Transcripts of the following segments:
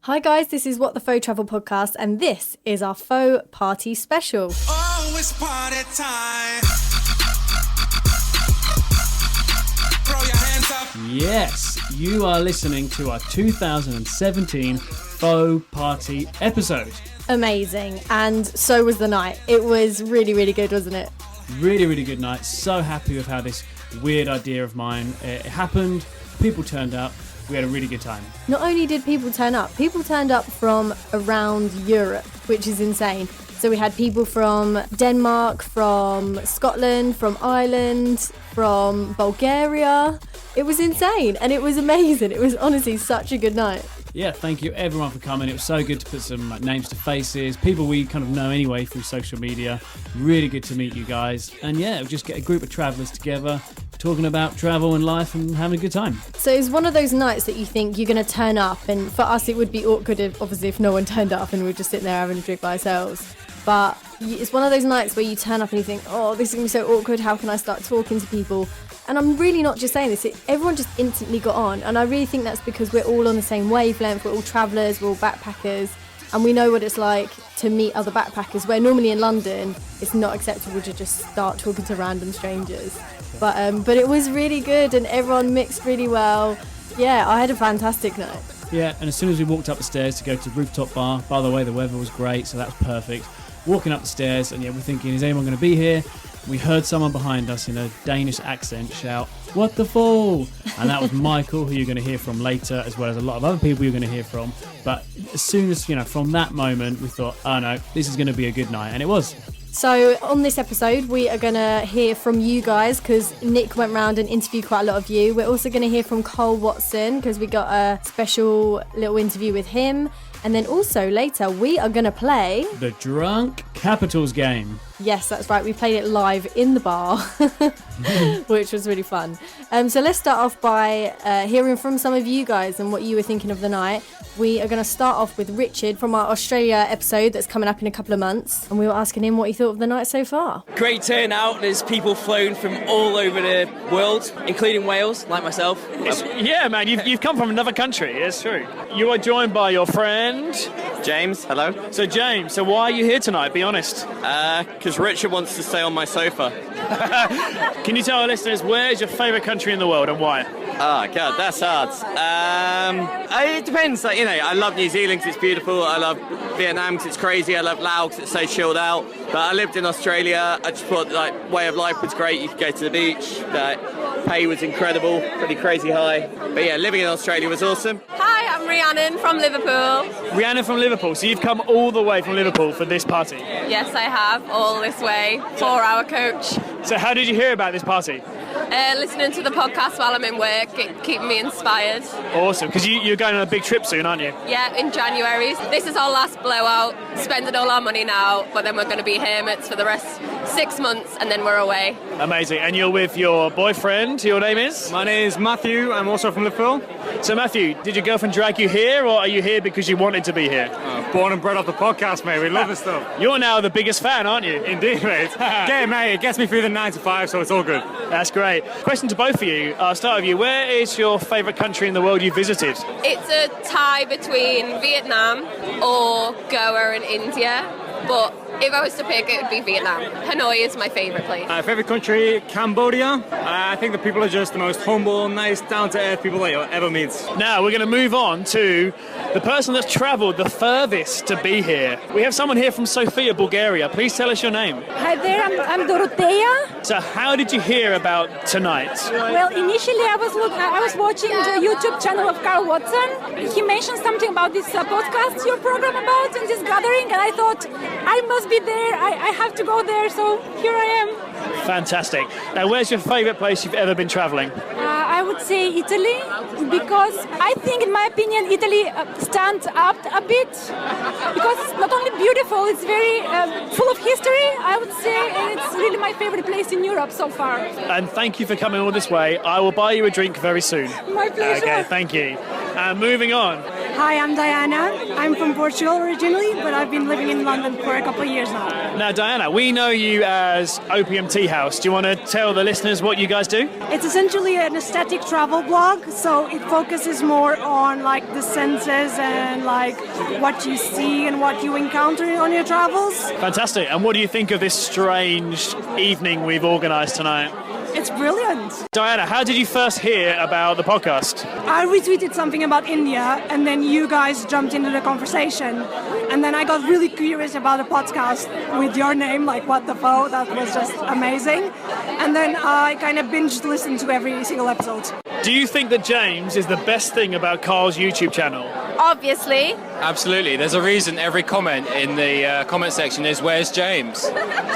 Hi guys, this is What the Pho Travel Podcast, and this is our Pho Party Special. Oh, it's party time. Throw your hands up. Yes, you are listening to our 2017 Pho Party episode. Amazing, and so was the night. It was really, really good, wasn't it? Really, really good night. So happy with how this weird idea of mine it happened. People turned up. We had a really good time. Not only did people turn up from around Europe, which is insane. So we had people from Denmark, from Scotland, from Ireland, from Bulgaria. It was insane and it was amazing. It was honestly such a good night. Yeah, thank you everyone for coming. It was so good to put some names to faces, people we kind of know anyway through social media. Really good to meet you guys. And yeah, we'll just get a group of travellers together, talking about travel and life and having a good time. So it's one of those nights that you think you're going to turn up, and for us it would be awkward if no one turned up and we were just sitting there having a drink by ourselves. But it's one of those nights where you turn up and you think, oh, this is going to be so awkward, how can I start talking to people? And I'm really not just saying this, everyone just instantly got on, and I really think that's because we're all on the same wavelength, we're all travellers, we're all backpackers, and we know what it's like to meet other backpackers, where normally in London it's not acceptable to just start talking to random strangers. But it was really good and everyone mixed really well. Yeah, I had a fantastic night. Yeah, and as soon as we walked up the stairs to go to the rooftop bar, by the way, the weather was great, so that was perfect. Walking up the stairs, and yeah, we're thinking, is anyone going to be here? We heard someone behind us in a Danish accent shout, "What the fool?" And that was Michael, who you're going to hear from later, as well as a lot of other people you're going to hear from. But as soon as, from that moment, we thought, oh no, this is going to be a good night. And it was. So on this episode, we are going to hear from you guys because Nick went round and interviewed quite a lot of you. We're also going to hear from Karl Watson because we got a special little interview with him. And then also later, we are going to play the Drunk Capitals game. Yes, that's right. We played it live in the bar, which was really fun. So let's start off by hearing from some of you guys and what you were thinking of the night. We are going to start off with Richard from our Australia episode that's coming up in a couple of months. And we were asking him what he thought of the night so far. Great turnout. There's people flown from all over the world, including Wales, like myself. Yeah, man, you've come from another country. It's true. You are joined by your friend James, hello. So James, why are you here tonight? Be honest. Because Richard wants to stay on my sofa. Can you tell our listeners where's your favourite country in the world and why? Oh, God, that's hard. It depends. I love New Zealand because it's beautiful. I love Vietnam because it's crazy. I love Laos because it's so chilled out. But I lived in Australia. I just thought, way of life was great. You could go to the beach. Pay was incredible. Pretty crazy high. But yeah, living in Australia was awesome. Hi, I'm Rhiannon from Liverpool. Rhiannon from Liverpool. So you've come all the way from Liverpool for this party? Yes, I have. All this way. 4-hour coach. So how did you hear about this party? Listening to the podcast while I'm in work, keeping me inspired. Awesome, because you're going on a big trip soon, aren't you? Yeah, in January. This is our last blowout, spending all our money now, but then we're going to be hermits for the rest 6 months, and then we're away. Amazing. And you're with your boyfriend, your name is? My name is Matthew, I'm also from Liverpool. So Matthew, did your girlfriend drag you here, or are you here because you wanted to be here? Born and bred off the podcast, mate, we love this stuff. You're now the biggest fan, aren't you? Indeed, mate. It gets me through the 9 to 5, so it's all good. That's great. Question to both of you. I'll start with you. Where is your favourite country in the world you visited? It's a tie between Vietnam or Goa and India, but if I was to pick, it would be Vietnam. Hanoi is my favourite place. Favourite country, Cambodia. I think the people are just the most humble, nice, down-to-earth people that you'll ever meet. Now we're going to move on to the person that's travelled the furthest to be here. We have someone here from Sofia, Bulgaria. Please tell us your name. Hi there, I'm Dorothea. So how did you hear about tonight? Well, initially I was watching the YouTube channel of Karl Watson. He mentioned something about this podcast, your program about, and this gathering, and I thought, I must be there, I have to go there, so here I am. Fantastic. Now, where's your favourite place you've ever been travelling? I would say Italy, because I think, in my opinion, Italy stands out a bit, because it's not only beautiful, it's very full of history, I would say, and it's really my favourite place in Europe so far. And thank you for coming all this way. I will buy you a drink very soon. My pleasure. Okay, thank you. Moving on. Hi, I'm Diana. I'm from Portugal originally, but I've been living in London for a couple of years now. Now, Diana, we know you as Opium Tea House. Do you want to tell the listeners what you guys do? It's essentially an aesthetic travel blog, so it focuses more on like the senses and like what you see and what you encounter on your travels. Fantastic. And what do you think of this strange evening we've organised tonight? It's brilliant. Diana, how did you first hear about the podcast? I retweeted something about India and then you guys jumped into the conversation. And then I got really curious about a podcast with your name, like What the Pho. That was just amazing. And then I kind of binge listened to every single episode. Do you think that James is the best thing about Karl's YouTube channel? Obviously. Absolutely. There's a reason every comment in the comment section is, where's James?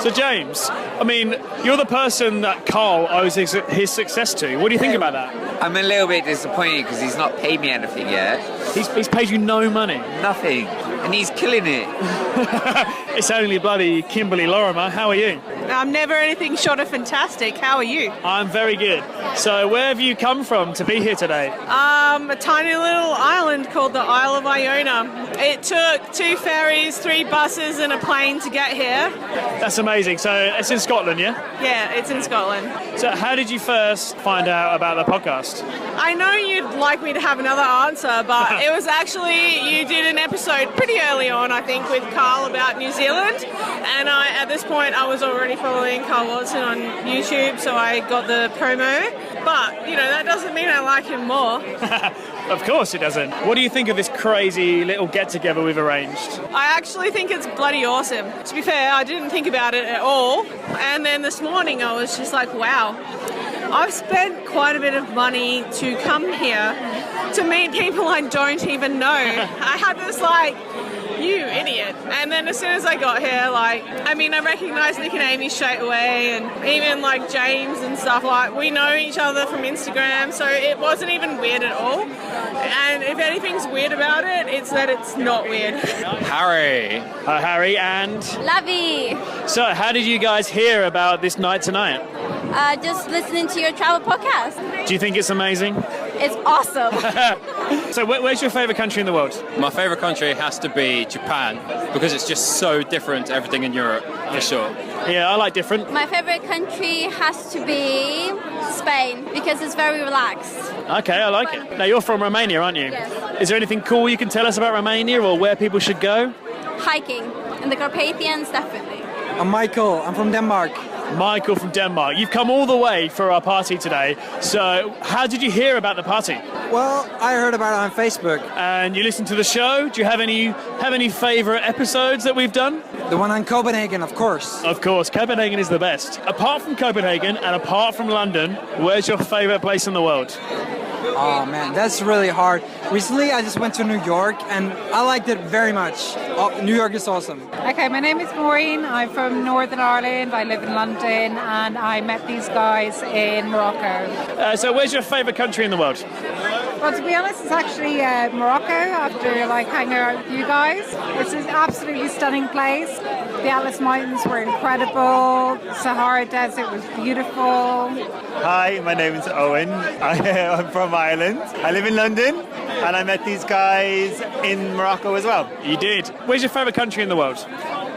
So James, I mean, you're the person that Karl owes his success to. What do you think about that? I'm a little bit disappointed because he's not paid me anything yet. He's paid you no money? Nothing. And he's killing it. It's only bloody Kimberly Lorimer. How are you? I'm never anything short of fantastic. How are you? I'm very good. So where have you come from to be here today? A tiny little island called the Isle of Iona. It took 2 ferries, 3 buses and a plane to get here. That's amazing. So it's in Scotland, yeah? Yeah, it's in Scotland. So how did you first find out about the podcast? I know you'd like me to have another answer, but it was actually, you did an episode pretty early on, I think, with Karl about New Zealand. And at this point, I was already following Karl Watson on YouTube, so I got the promo. But, you know, that doesn't mean I like him more. Of course it doesn't. What do you think of this crazy little get-together we've arranged? I actually think it's bloody awesome. To be fair, I didn't think about it at all. And then this morning I was just like, wow, I've spent quite a bit of money to come here to meet people I don't even know. I had this like, you idiot. And then as soon as I got here, like, I mean, I recognised Nick and Amy straight away, and even like James and stuff, like, we know each other from Instagram, so it wasn't even weird at all. And if anything's weird about it, it's that it's not weird. Harry. Hi, Harry, and... Lovey. So, how did you guys hear about this night tonight? Just listening to your travel podcast. Do you think it's amazing? It's awesome. So where's your favourite country in the world? My favourite country has to be Japan, because it's just so different to everything in Europe, for sure. Yeah, I like different. My favourite country has to be Spain, because it's very relaxed. Okay, I like it. Now, you're from Romania, aren't you? Yes. Is there anything cool you can tell us about Romania or where people should go? Hiking. In the Carpathians, definitely. I'm Michael. I'm from Denmark. Michael from Denmark. You've come all the way for our party today. So how did you hear about the party? Well, I heard about it on Facebook. And you listened to the show? Do you have any favourite episodes that we've done? The one on Copenhagen, of course. Of course, Copenhagen is the best. Apart from Copenhagen and apart from London, where's your favourite place in the world? Oh man, that's really hard. Recently I just went to New York and I liked it very much. Oh, New York is awesome. Okay, my name is Maureen. I'm from Northern Ireland. I live in London and I met these guys in Morocco. So where's your favourite country in the world? Well, to be honest, it's actually Morocco after like hanging out with you guys. It's an absolutely stunning place. The Atlas Mountains were incredible. Sahara Desert was beautiful. Hi, my name is Owen. I'm from Ireland. I live in London and I met these guys in Morocco as well. You did. Where's your favourite country in the world?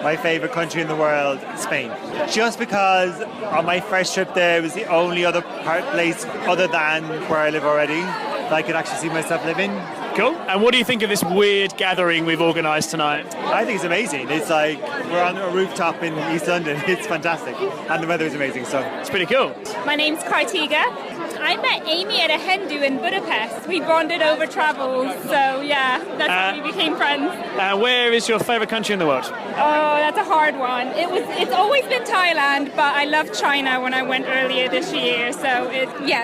My favourite country in the world, Spain. Just because on my first trip there, it was the only other place other than where I live already that I could actually see myself living. Cool. And what do you think of this weird gathering we've organised tonight? I think it's amazing. It's like we're on a rooftop in East London. It's fantastic. And the weather is amazing, so it's pretty cool. My name's Kartiga. I met Amy at a hen do in Budapest. We bonded over travel, so yeah, that's how we became friends. Where is your favourite country in the world? Oh, that's a hard one. It's always been Thailand, but I loved China when I went earlier this year. So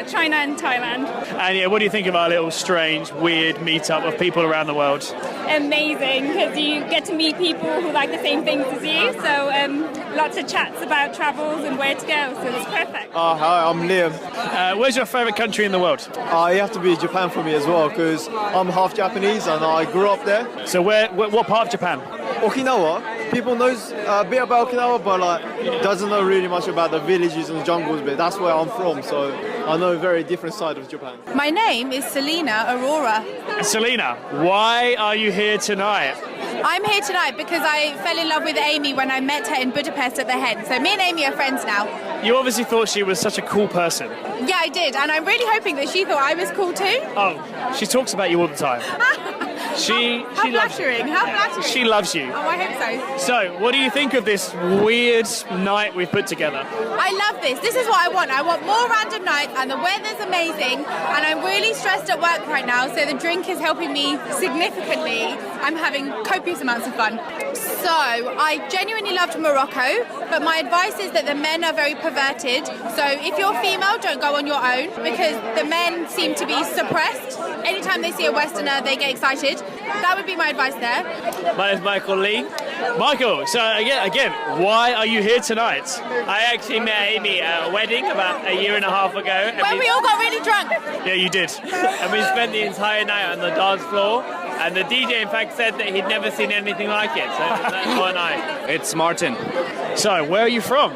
China and Thailand. And yeah, what do you think of our little strange, weird meetup of people around the world? Amazing, because you get to meet people who like the same things as you. So lots of chats about travels and where to go. So it's perfect. Hi, I'm Liam. Where's your favourite country in the world? You have to be Japan for me as well, because I'm half Japanese and I grew up there. So what part of Japan? Okinawa. People knows a bit about Okinawa, but doesn't know really much about the villages and jungles bit. That's where I'm from, so I know a very different side of Japan. My name is Selena Aurora. Selena, why are you here tonight? I'm here tonight because I fell in love with Amy when I met her in Budapest at the Hen. So me and Amy are friends now. You obviously thought she was such a cool person. Yeah, I did, and I'm really hoping that she thought I was cool too. Oh, she talks about you all the time. She loves you. How flattering. She loves you. Oh, I hope so. So, what do you think of this weird night we've put together? I love this. This is what I want. I want more random nights, and the weather's amazing, and I'm really stressed at work right now, so the drink is helping me significantly. I'm having copious amounts of fun. So, I genuinely loved Morocco, but my advice is that the men are very perverted. So, if you're female, don't go on your own, because the men seem to be suppressed. Anytime they see a Westerner, they get excited. That would be my advice there. My name is Michael Lee. Michael, so again, why are you here tonight? I actually met Amy at a wedding about a year and a half ago. When we all got really drunk. Yeah, you did. And we spent the entire night on the dance floor. And the DJ, in fact, said that he'd never seen anything like it. So that's one night. It's Martin. So, where are you from?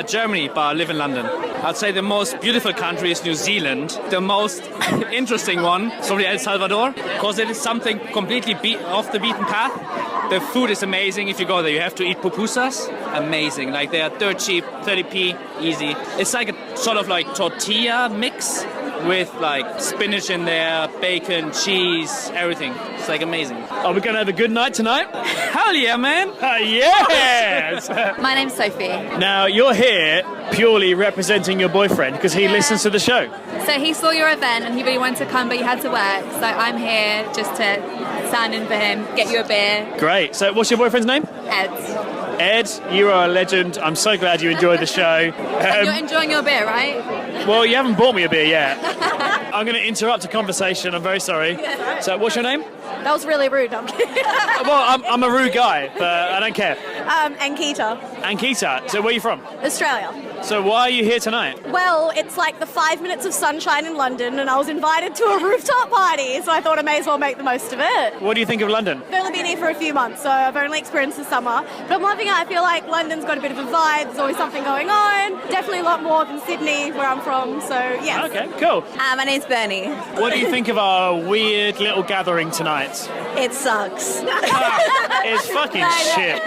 Germany, but I live in London. I'd say the most beautiful country is New Zealand. The most interesting one is probably El Salvador, because it is something completely off the beaten path. The food is amazing. If you go there, you have to eat pupusas. Amazing. Like, they are dirt cheap, 30p, easy. It's like a sort of like tortilla mix with like spinach in there, bacon, cheese, everything. It's like amazing. Are we going to have a good night tonight? Hell yeah, man. Yes! My name's Sophie. Now, you're here purely representing your boyfriend because he listens to the show. So he saw your event and he really wanted to come, but you had to work. So I'm here just to stand in for him, get you a beer. Great. So what's your boyfriend's name? Ed, you are a legend. I'm so glad you enjoyed the show. And you're enjoying your beer, right? Well, you haven't bought me a beer yet. I'm going to interrupt a conversation. I'm very sorry. So what's your name? That was really rude. I'm kidding. Well, I'm a rude guy, but I don't care. Ankita. Ankita. So where are you from? Australia. So why are you here tonight? Well, it's like the 5 minutes of sunshine in London, and I was invited to a rooftop party, so I thought I may as well make the most of it. What do you think of London? I've only been here for a few months, so I've only experienced the summer. But I'm loving it. I feel like London's got a bit of a vibe. There's always something going on. Definitely a lot more than Sydney, where I'm from, so yes. Okay, cool. My name's Bernie. What do you think of our weird little gathering tonight? It sucks. It's fucking shit.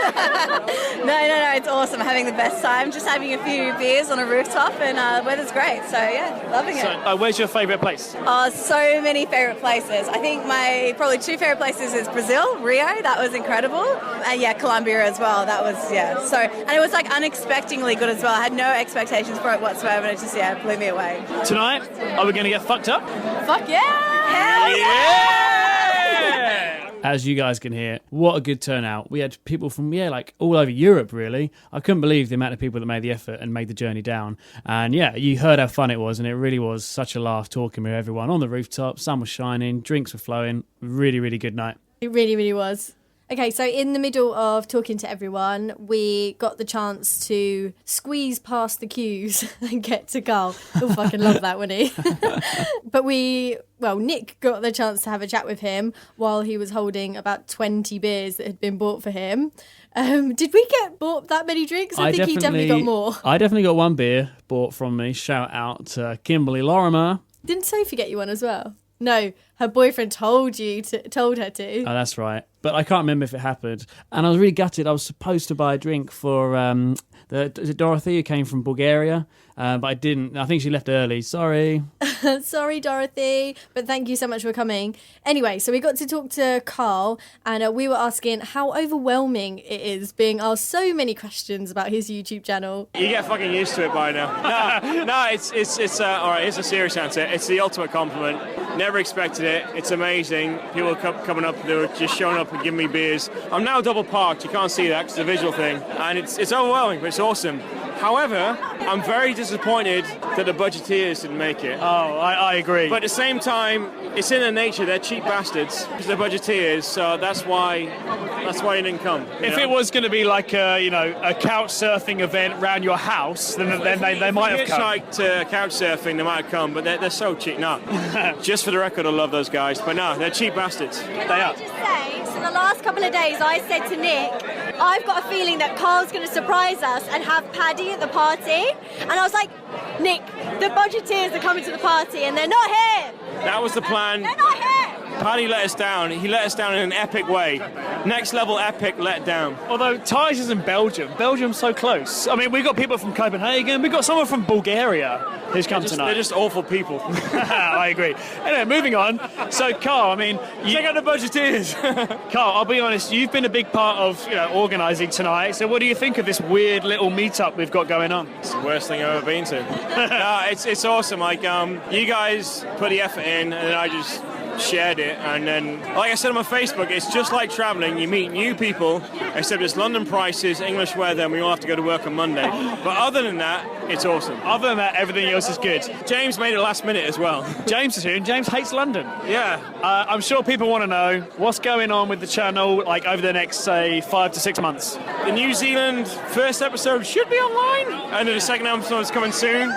No, it's awesome. Having the best time. Just having a few beers on a rooftop, and the weather's great. So yeah, loving it. So, where's your favourite place? So many favourite places. I think my probably two favourite places is Brazil, Rio. That was incredible. And yeah, Colombia as well. That was So and it was like unexpectedly good as well. I had no expectations for it whatsoever. And it just blew me away. Tonight, are we going to get fucked up? Fuck yeah! Hell yeah! As you guys can hear, what a good turnout. We had people from, like all over Europe, really. I couldn't believe the amount of people that made the effort and made the journey down. And yeah, you heard how fun it was, and it really was such a laugh talking with everyone on the rooftop. Sun was shining, drinks were flowing. Really, really good night. It really, really was. Okay, so in the middle of talking to everyone, we got the chance to squeeze past the queues and get to Karl. He'll fucking love that, wouldn't he? But Nick got the chance to have a chat with him while he was holding about 20 beers that had been bought for him. Did we get bought that many drinks? I think he definitely got more. I definitely got one beer bought from me. Shout out to Kimberly Lorimer. Didn't Sophie get you one as well? No, her boyfriend told her to. Oh, that's right. But I can't remember if it happened. And I was really gutted. I was supposed to buy a drink for Dorothy, who came from Bulgaria, but I didn't. I think she left early. Sorry. Sorry, Dorothy. But thank you so much for coming. Anyway, so we got to talk to Karl, and we were asking how overwhelming it is being asked so many questions about his YouTube channel. You get fucking used to it by now. No, it's all right, here's a serious answer. It's the ultimate compliment. Never expected it. It's amazing. People coming up, they were just showing up and giving me beers. I'm now double parked. You can't see that because it's a visual thing. And it's overwhelming, but it's awesome. However, I'm very disappointed that the budgeteers didn't make it. Oh, I agree. But at the same time, it's in their nature. They're cheap bastards because they're budgeteers. So that's why they didn't come. If it was going to be like a couch surfing event around your house, then they might have come. Hitchhiked couch surfing, they might have come, but they're so cheap. No, just for the record, I love those guys, but no, they're cheap bastards. They are. Just say, so the last couple of days, I said to Nick, I've got a feeling that Karl's going to surprise us and have Paddy at the party. And I was like, Nick, the budgeteers are coming to the party and they're not here. That was the plan. They're not here. Paddy let us down. He let us down in an epic way. Next level epic let down. Although Thais is in Belgium. Belgium's so close. I mean, we've got people from Copenhagen. We've got someone from Bulgaria who's come tonight. They're just awful people. I agree. Anyway, moving on. So, Karl, I mean... Check out the Budgeteers. Karl, I'll be honest, you've been a big part of, organising tonight. So what do you think of this weird little meet-up we've got going on? It's the worst thing I've ever been to. No, it's awesome. Like, you guys put the effort in, and then I just shared it, and then, like I said on my Facebook, it's just like travelling. You meet new people, except it's London prices, English weather, and we all have to go to work on Monday. But other than that, it's awesome. Other than that, everything else is good. James made it last minute as well. James is here, and James hates London. Yeah. I'm sure people want to know what's going on with the channel, like over the next, say, 5 to 6 months. The New Zealand first episode should be online, and then the second episode is coming soon.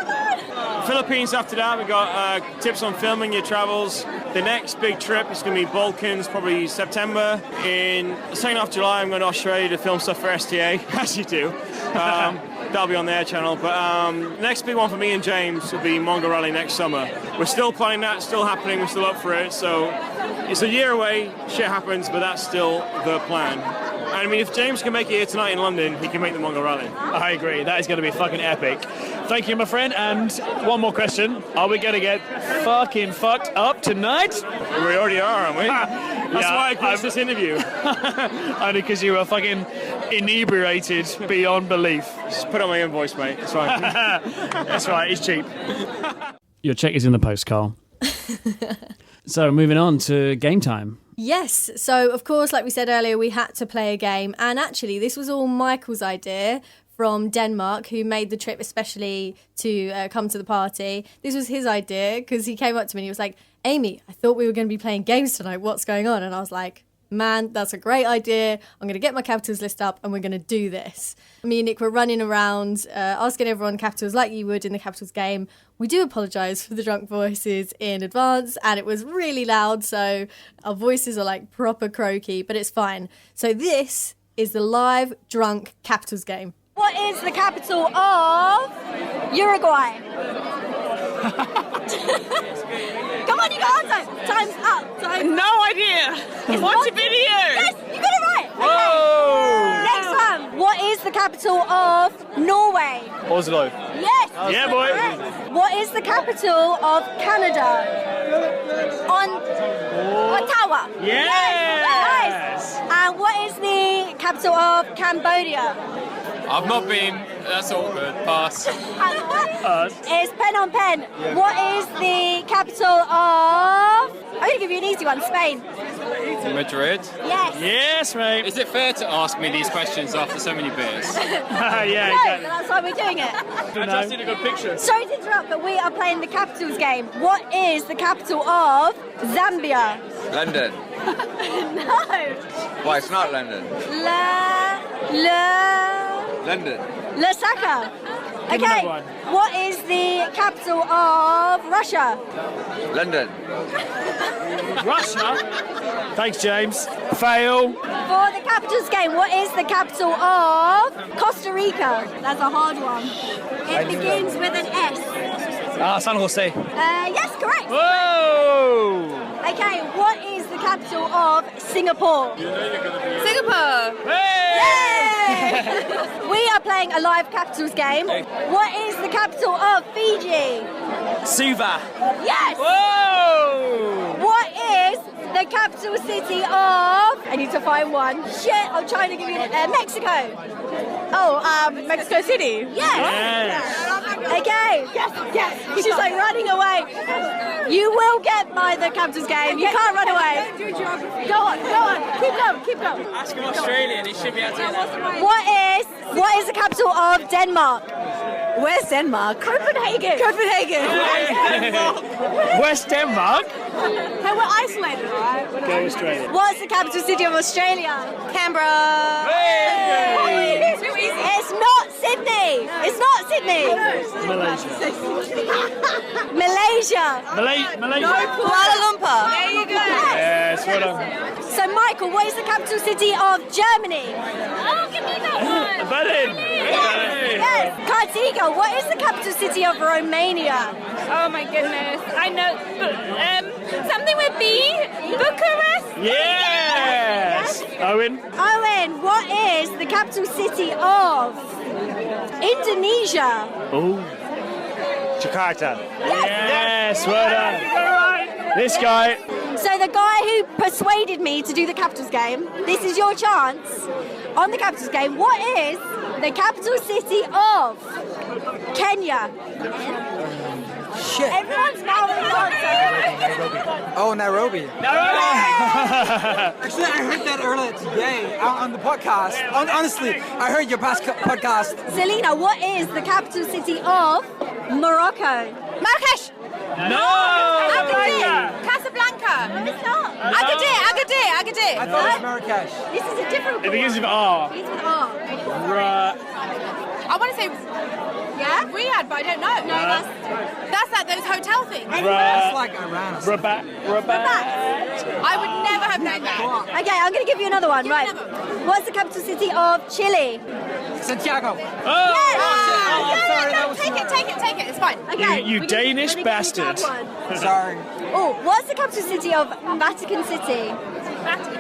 Philippines after that, we got tips on filming your travels. The next big trip is going to be Balkans, probably September. In the second half of July, I'm going to Australia to film stuff for STA, as you do. That'll be on their channel. But next big one for me and James will be Mongol Rally next summer. We're still planning that, still happening, we're still up for it. So it's a year away, shit happens, but that's still the plan. I mean, if James can make it here tonight in London, he can make the Mongol Rally. I agree. That is going to be fucking epic. Thank you, my friend. And one more question. Are we going to get fucking fucked up tonight? We already are, aren't we? That's why I closed this interview. Only because you were fucking inebriated beyond belief. Just put on my invoice, mate. It's fine. That's right. It's cheap. Your check is in the post, Karl. So, moving on to game time. Yes. So, of course, like we said earlier, we had to play a game. And actually, this was all Michael's idea from Denmark, who made the trip especially to come to the party. This was his idea because he came up to me and he was like, Amy, I thought we were going to be playing games tonight. What's going on? And I was like, man, that's a great idea. I'm going to get my capitals list up and we're going to do this. Me and Nick were running around asking everyone capitals like you would in the capitals game. We do apologise for the drunk voices in advance, and it was really loud, so our voices are like proper croaky, but it's fine. So this is the live drunk capitals game. What is the capital of Uruguay? Come on, you got answer. Time's up. No idea. Watch a video. Yes, you got it right. Okay. Whoa. Next one. What is the capital of Norway? Oslo. Yes. Yeah, boy. Correct. What is the capital of Canada? Ottawa. Yes. Nice. And what is the capital of Cambodia? I've not been. That's all good. Pass. It's Phnom Penh. What is the capital of... I'm going to give you an easy one. Spain. Madrid. Yes. Yes, mate. Is it fair to ask me these questions after so many beers? Yeah, no, exactly. that's why we're doing it. I just need a good picture. Sorry to interrupt, but we are playing the capitals game. What is the capital of Zambia? London. No. Why, it's not London. London. Lusaka. Okay. What is the capital of Russia? London. Russia? Thanks, James. Fail. For the capitals game, what is the capital of Costa Rica? That's a hard one. It begins with an S. San Jose. Yes, correct. Whoa! Okay, what is the capital of Singapore? Singapore. Hey! We are playing a live capitals game. What is the capital of Fiji? Suva. Yes! Whoa! What is the capital city of... I need to find one. Shit, I'm trying to give you... Mexico. Oh, Mexico City. Yes! Okay. Yes. She's like running away. You will get by the capitals game. You can't run away. Go on. Keep going. Ask an Australian, he should be able to get that. What is the capital of Denmark? Where's Denmark? Copenhagen. West Denmark? Hey, we're isolated, right? Go Australia. What's the capital city of Australia? Canberra. Hey! Too easy. It's not Sydney. Malaysia. Malaysia. Kuala Lumpur. There you go. Yes, well done. So, Michael, what is the capital city of Germany? Oh, give me that one. Berlin. Yes. Cartiga, what is the capital city of Romania? Oh my goodness. I know. Something with B. Bucharest. Yes. Owen. Owen, what is the capital city of Indonesia? Oh. Jakarta. Yes. Well done. This guy. So the guy who persuaded me to do the Capitals game, this is your chance on the Capitals game. What is the capital city of Kenya? Shit. Everyone's mouthing answer. Oh, Nairobi. Actually, I heard that earlier today on the podcast. Honestly, I heard your past podcast. Selena, what is the capital city of Morocco? Marrakesh. No. Casablanca. No, it's not. Agadir. I thought it was Marrakesh. This is a different It one. begins with R. It's with R. I want to say Riyadh, but I don't know. No, that's like those hotel things. It's like Iran. Rabat. I would never have known that. Okay, I'm going to give you another one. Right. What's the capital city of Chile? Santiago. Sorry, take it. It's fine. Okay. You Danish bastard. Sorry. Oh, what's the capital city of Vatican City?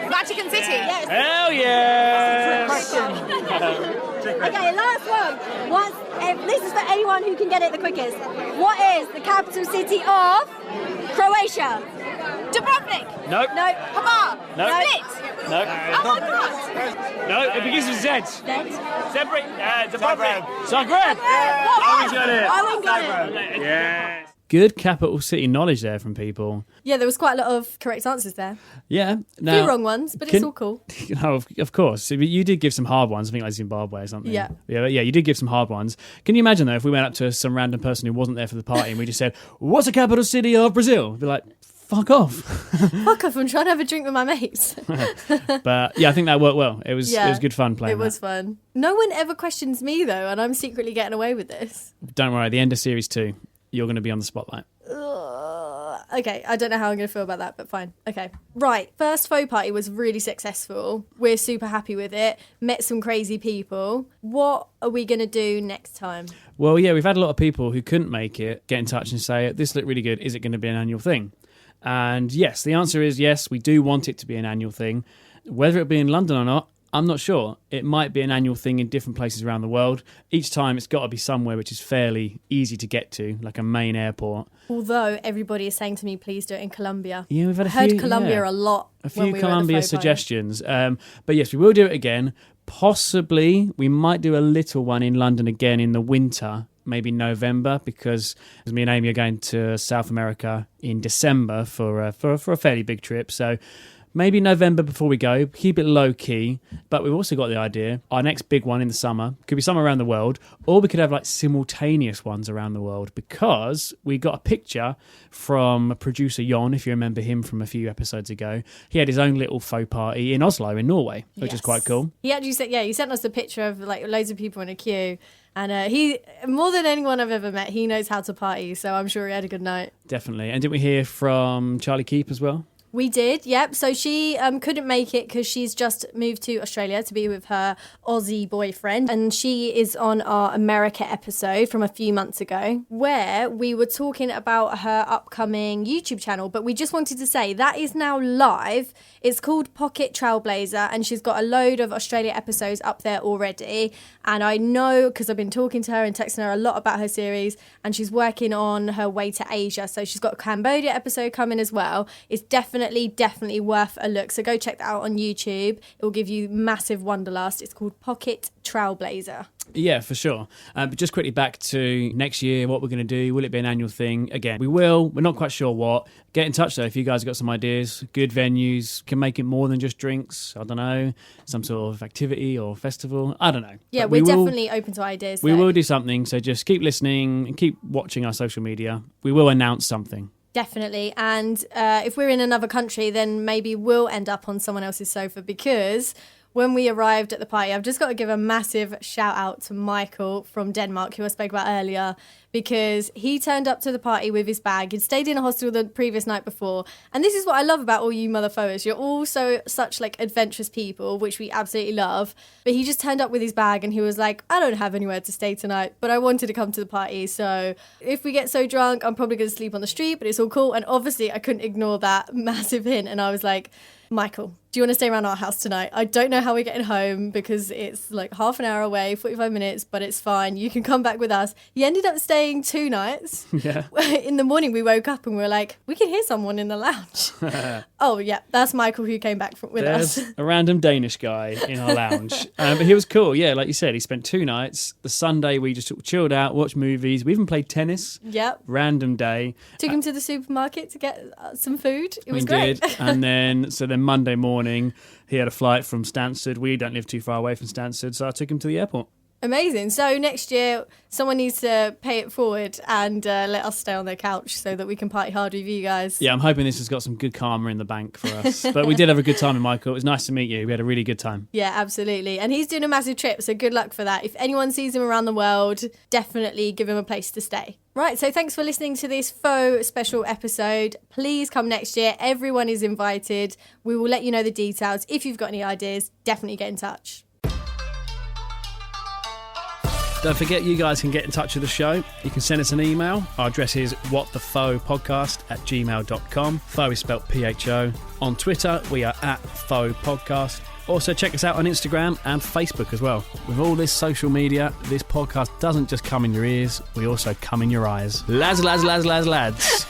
Vatican City. Yes. Hell yes. Okay, last one. This is for anyone who can get it the quickest. What is the capital city of Croatia? Dubrovnik. Nope. No. Hamar. No. Split. No. Oh my god. No, it begins with Z. Then? Zagreb. Zagreb. Owen got it. Yes. Good capital city knowledge there from people. Yeah, there was quite a lot of correct answers there. Yeah. A few wrong ones, but it's all cool. No, of course. You did give some hard ones. I think like Zimbabwe or something. Yeah. Yeah, you did give some hard ones. Can you imagine, though, if we went up to some random person who wasn't there for the party and we just said, what's the capital city of Brazil? We'd be like, fuck off. Fuck off, I'm trying to have a drink with my mates. But yeah, I think that worked well. It was good fun playing It was fun. No one ever questions me, though, and I'm secretly getting away with this. Don't worry, at the end of Series 2, you're going to be on the spotlight. Okay, I don't know how I'm going to feel about that, but fine. Okay. Right, first Pho Party was really successful. We're super happy with it. Met some crazy people. What are we going to do next time? Well, yeah, we've had a lot of people who couldn't make it get in touch and say, this looked really good. Is it going to be an annual thing? And yes, the answer is yes, we do want it to be an annual thing. Whether it be in London or not, I'm not sure. It might be an annual thing in different places around the world. Each time it's got to be somewhere which is fairly easy to get to, like a main airport. Although everybody is saying to me, please do it in Colombia. Yeah, we've had I heard Colombia yeah. a lot. A few when we Colombia were at the Pho Party. suggestions. But yes, we will do it again. Possibly, we might do a little one in London again in the winter, maybe November, because me and Amy are going to South America in December for a fairly big trip. So maybe November before we go, keep it low key. But we've also got the idea, our next big one in the summer could be somewhere around the world, or we could have like simultaneous ones around the world, because we got a picture from producer Jon, if you remember him from a few episodes ago. He had his own little faux party in Oslo in Norway, which is quite cool. He actually said, he sent us a picture of like loads of people in a queue. And he, more than anyone I've ever met, he knows how to party. So I'm sure he had a good night. Definitely. And did we hear from Charlie Keep as well? We did, yep. So she couldn't make it because she's just moved to Australia to be with her Aussie boyfriend. And she is on our America episode from a few months ago, where we were talking about her upcoming YouTube channel. But we just wanted to say that is now live. It's called Pocket Trailblazer, and she's got a load of Australia episodes up there already. And I know, because I've been talking to her and texting her a lot about her series, and she's working on her way to Asia. So she's got a Cambodia episode coming as well. It's definitely worth a look. So go check that out on YouTube. It will give you massive wanderlust. It's called Pocket Trailblazer. Yeah, for sure. But just quickly back to next year, what we're going to do. Will it be an annual thing? Again, we will. We're not quite sure what. Get in touch, though, if you guys have got some ideas. Good venues. Can make it more than just drinks. I don't know. Some sort of activity or festival. I don't know. Yeah, But we're definitely open to ideas. We though. will do something. So just keep listening and keep watching our social media. We will announce something. Definitely. And if we're in another country, then maybe we'll end up on someone else's sofa, because when we arrived at the party, I've just got to give a massive shout out to Michael from Denmark, who I spoke about earlier, because he turned up to the party with his bag. He'd stayed in a hostel the previous night before. And this is what I love about all you Mother Pho'ers. You're all such like adventurous people, which we absolutely love. But he just turned up with his bag and he was like, I don't have anywhere to stay tonight, but I wanted to come to the party. So if we get so drunk, I'm probably going to sleep on the street, but it's all cool. And obviously I couldn't ignore that massive hint. And I was like, Michael, do you want to stay around our house tonight? I don't know how we're getting home because it's like half an hour away, 45 minutes, but it's fine. You can come back with us. He ended up staying 2 nights. Yeah. In the morning, we woke up and we were like, we can hear someone in the lounge. Oh, yeah, that's Michael who came back with There's us. a random Danish guy in our lounge. But he was cool. Yeah, like you said, he spent 2 nights. The Sunday, we just chilled out, watched movies. We even played tennis. Yep. Random day. Took him to the supermarket to get some food. It was We great. did. And then Monday morning, he had a flight from Stansted. We don't live too far away from Stansted, so I took him to the airport. Amazing. So next year, someone needs to pay it forward and let us stay on their couch so that we can party hard with you guys. Yeah, I'm hoping this has got some good karma in the bank for us. But we did have a good time with Michael. It was nice to meet you. We had a really good time. Yeah, absolutely. And he's doing a massive trip, so good luck for that. If anyone sees him around the world, definitely give him a place to stay. Right, so thanks for listening to this Pho special episode. Please come next year. Everyone is invited. We will let you know the details. If you've got any ideas, definitely get in touch. Don't forget, you guys can get in touch with the show. You can send us an email. Our address is whatthepho@gmail.com. Pho is spelled PHO. On Twitter, we are @Pho Podcast. Also, check us out on Instagram and Facebook as well. With all this social media, this podcast doesn't just come in your ears, we also come in your eyes. Lads.